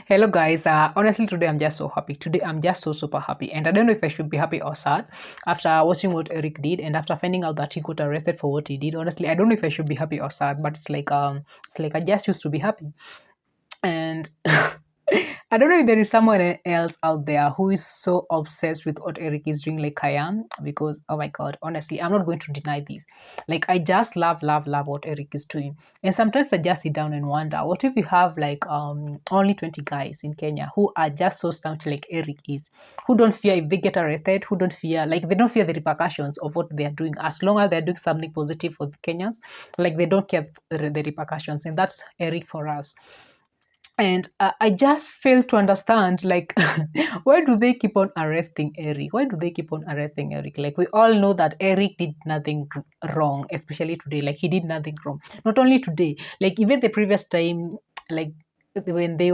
Hello guys, honestly today I'm just so happy. Today I'm just so super happy, and I don't know if I should be happy or sad after watching what Eric did and after finding out that he got arrested for what he did. Honestly, I don't know if I should be happy or sad, but it's like I just used to be happy. And I don't know if there is someone else out there who is so obsessed with what Eric is doing like I am, because oh my god, honestly, I'm not going to deny this. Like I just love what Eric is doing. And sometimes I just sit down and wonder, what if you have like only 20 guys in Kenya who are just so staunch like Eric is, who don't fear if they get arrested, who don't fear, like they don't fear the repercussions of what they are doing, as long as they're doing something positive for the Kenyans, like they don't care the repercussions. And that's Eric for us. And I just fail to understand, like, why do they keep on arresting Eric? Why do they keep on arresting Eric? Like, we all know that Eric did nothing wrong, especially today. Like, he did nothing wrong. Not only today, like, even the previous time, like, when he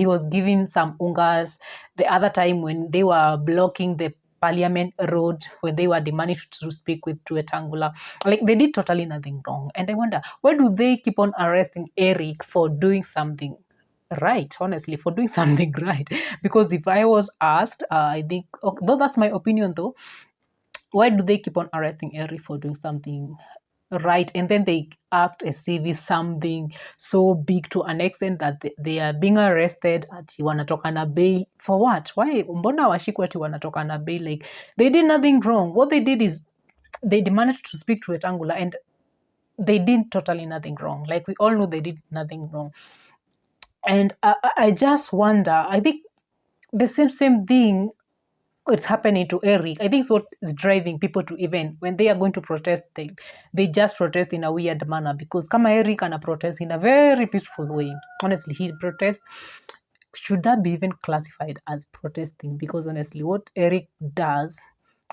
was giving some ungas, the other time when they were blocking the Parliament Road, when they were demanding to speak with Tuetangula, like they did totally nothing wrong. And I wonder, why do they keep on arresting Eric for doing something right, honestly, for doing something right? Because if I was asked, I think, though that's my opinion though, why do they keep on arresting Eric for doing something right, and then they act as if it's something so big to an extent that they are being arrested ati wanatoka na bail for what? Why? Mbona washikwa ati wanatoka na bail? Like they did nothing wrong. What they did is they demanded to speak to Etangula, and they did totally nothing wrong. Like we all know they did nothing wrong. And I just wonder, I think the same thing it's happening to Eric. I think it's what is driving people to, even when they are going to protest, they just protest in a weird manner. Because kama Eric ana protest in a very peaceful way. Honestly, he protests. Should that be even classified as protesting? Because honestly, what Eric does,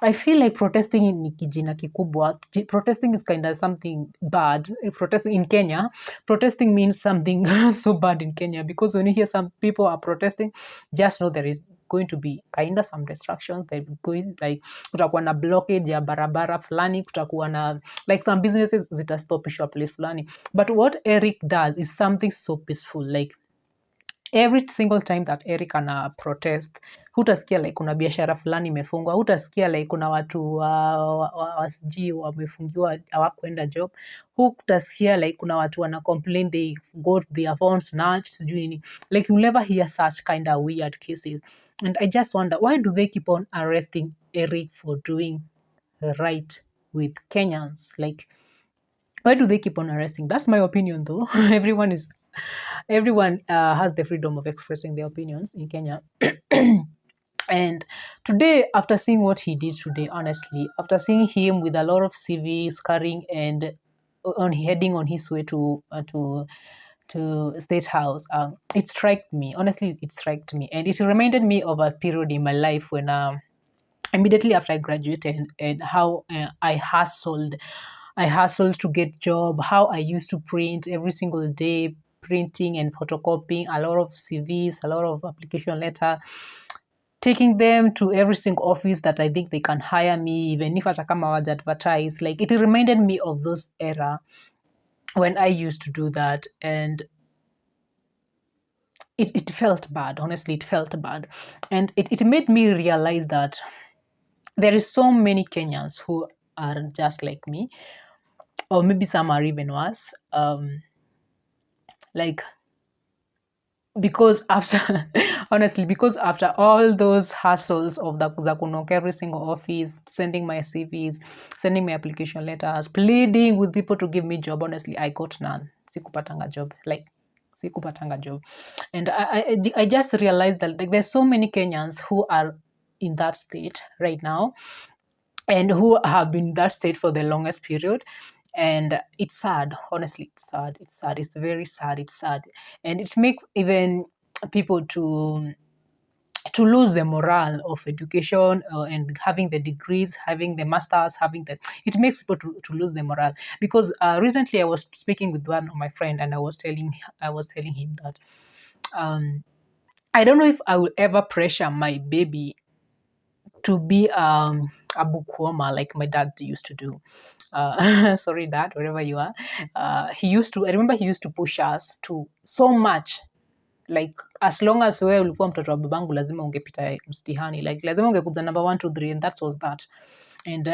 I feel like protesting ni kijina kikubwa. Protesting is kind of something bad. Protesting in Kenya, protesting means something so bad in Kenya, because when you hear some people are protesting, just know there is going to be kind of some restrictions. They're going, like kutakuwa na blockage ya barabara fulani, kutakuwa na like some businesses zitastopishwa place fulani. But what Eric does is something so peaceful. Like every single time that Eric ana protest, hutasikia like kuna biashara fulani imefungwa, hutasikia like kuna watu wasiji wamefungiwa hawakwenda job, hutasikia like kuna watu wana complain they got their phones snatched, sijui nini. Like you never hear such kind of weird cases. And I just wonder, why do they keep on arresting Eric for doing right with Kenyans? Like, why do they keep on arresting? That's my opinion though. Everyone has the freedom of expressing their opinions in Kenya. And today, after seeing what he did today, honestly, after seeing him with a lot of CVs carrying and heading on his way to State House, it struck me. Honestly, it struck me, and it reminded me of a period in my life when immediately after I graduated, and how I hustled. I hustled to get job, how I used to print every single day, printing and photocopying a lot of CVs, a lot of application letter, taking them to every single office that I think they can hire me, even if atakama was advertised. Like it reminded me of those era when I used to do that, and it felt bad. Honestly, it felt bad. And it made me realize that there is so many Kenyans who are just like me, or maybe some are even worse. Like because after honestly, because after all those hassles of the za kunoka every single office, sending my CVs, sending my application letters, pleading with people to give me job, honestly I got none. Sikupatanga job, like sikupatanga job. And I just realized that like there's so many Kenyans who are in that state right now, and who have been in that state for the longest period. And it's sad, honestly, it's very sad, it's sad. And it makes even people to lose the morale of education, and having the degrees, having the masters, having the, it makes people to lose the morale. Because recently I was speaking with one of my friend, and I was telling him that um I don't know if I will ever pressure my baby to be a bookwormer like my dad used to do. Sorry, dad, wherever you are. He used to. I remember he used to push us to so much. Like as long as wewe ulikuwa mtoto wa babangu, lazima ungepita mtihani. Like lazima ungekuja number 1, 2, 3, and that was that. And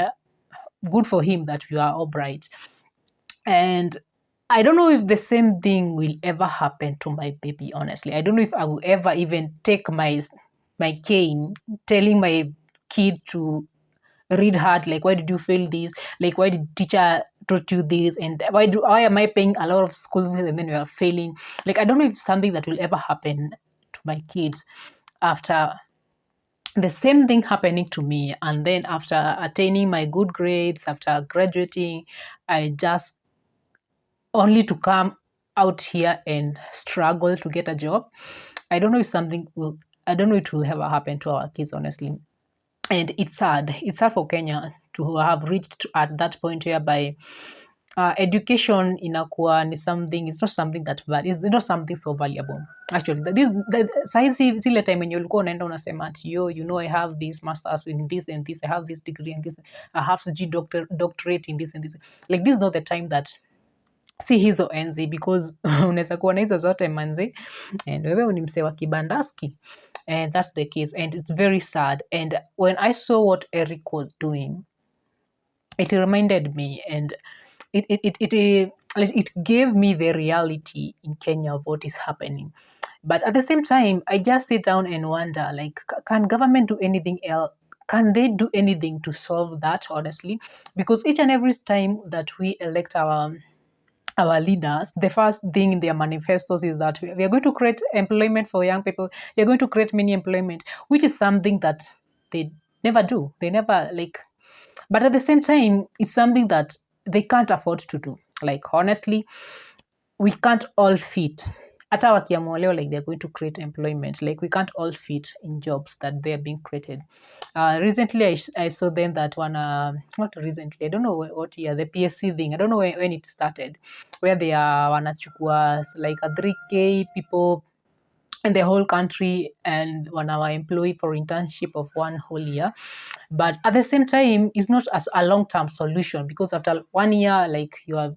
good for him that we are all bright. And I don't know if the same thing will ever happen to my baby, honestly. I don't know if I will ever even take my cane, telling my kid to read hard, like why did you fail this? Like why did teacher taught you this? And why am I paying a lot of school fees and then we are failing? Like I don't know if something that will ever happen to my kids after the same thing happening to me. And then after attaining my good grades, after graduating, I just only to come out here and struggle to get a job. I don't know if something will, I don't know if it will ever happen to our kids, honestly. And it's sad. It's sad for Kenya to have reached at that point whereby education inakuwa ni something, it's not something that it's not something so valuable. Actually, saizi zile time yenye ulikuwa unaenda unasema ati yo, you know, I have this masters in this and this, I have this degree and this, I have doctorate in this and this. Like this is not the time that si hizo enzi, because unaweza kuwa na hizo zote manzi and wewe ni msee wa kibandaski. And that's the case, and it's very sad. And when I saw what Eric was doing, it reminded me, and it gave me the reality in Kenya of what is happening. But at the same time, I just sit down and wonder, like, can government do anything else? Can they do anything to solve that, honestly? Because each and every time that we elect our leaders, the first thing in their manifestos is that we are going to create employment for young people. We are going to create many employment, which is something that they never do. They never like, but at the same time, it's something that they can't afford to do. Like honestly, we can't all fit. Hata wakiamua leo, like they're going to create employment, like we can't all fit in jobs that they're being created. Recently, I saw them that one, not recently, I don't know what year, the PSC thing, I don't know when it started, where they are wanachukua like a 3K people in the whole country and our employee for internship of 1 whole year. But at the same time, it's not as a long-term solution, because after 1 year, like you are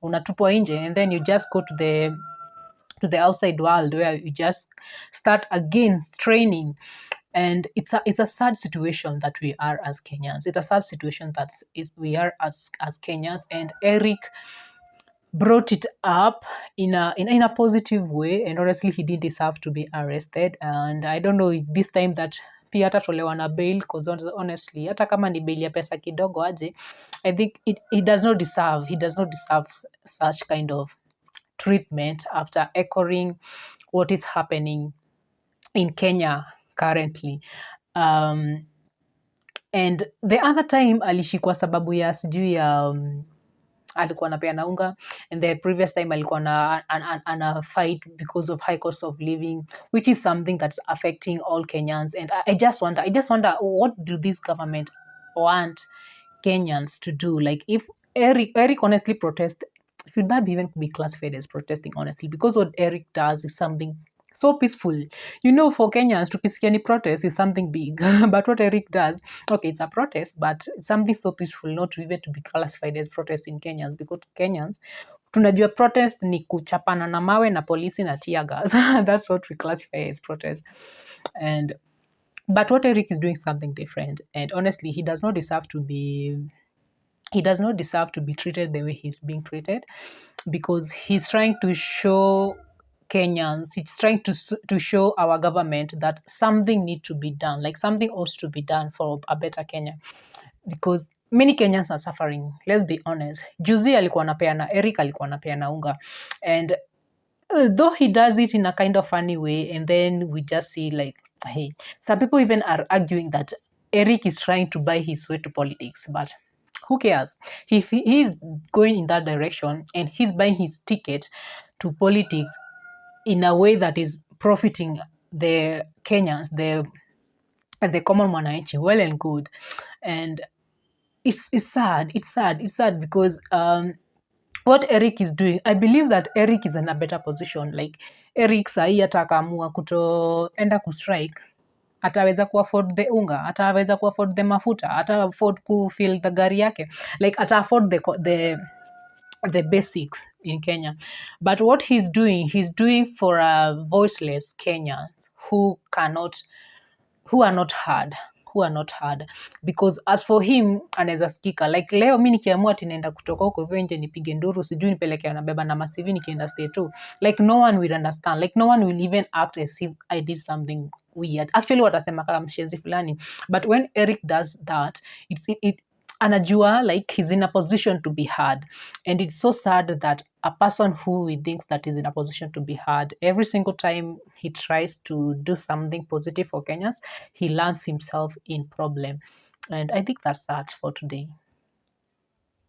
unatupwa nje, and then you just go to the outside world where you just start again training. And it's a sad situation that we are as Kenyans. It's a sad situation that we are as Kenyans. And Eric brought it up in a positive way, and honestly he did deserve to be arrested. And I don't know if this time that pia atatolewa na bail, because honestly hata kama ni bail ya pesa kidogo aje, I think he does not deserve such kind of treatment after echoing what is happening in Kenya currently. And the other time alishikwa sababu ya sijui ya alikuwa anapeana unga, and the previous time alikuwa ana fight because of high cost of living, which is something that's affecting all Kenyans. And I just wonder what do this government want Kenyans to do? Like if Eric honestly protest, should that even be classified as protesting, honestly? Because what Eric does is something so peaceful. You know, for Kenyans, to pick any protest is something big. But what Eric does, okay, it's a protest, but it's something so peaceful, not even to be classified as protest in Kenyans. Because Kenyans, tunajua protest ni kuchapana na mawe na polisi na tear gas. That's what we classify as protest. But what Eric is doing something different. And honestly, he does not deserve to be treated the way he's being treated, because he's trying to show Kenyans. It's trying to show our government that something needs to be done, like something ought to be done for a better Kenya, because many Kenyans are suffering. Let's be honest. Juzi alikuwa anapeana, Eric alikuwa anapeana unga, and though he does it in a kind of funny way, and then we just see like, hey, some people even are arguing that Eric is trying to buy his way to politics, but who cares? If he is going in that direction and he's buying his ticket to politics in a way that is profiting the Kenyans, the common mwananchi, well and good. And it's sad. It's sad because what Eric is doing, I believe that Eric is in a better position. Like Eric sahi hata akaamua kutoenda kustrike, ataweza kuafford the unga, ataweza kuafford the mafuta, ata afford kufill the gari yake, like ata afford the basics in Kenya. But what he's doing for a voiceless Kenyans who are not heard, because as for him anaweza sikika, like leo mi nikiamua ati naenda kutoka huko hivyo nje nipige nduru, sijui nipeleke nabeba na masivi nikienda stay too, like no one will understand, like no one will even act as if I did something weird. Actually watasema kama mshenzi fulani, but when Eric does that, it anajua like he's in a position to be heard, and it's so sad that a person who we think that is in a position to be heard, every single time he tries to do something positive for Kenyans, he lands himself in problem. And I think that's that for today.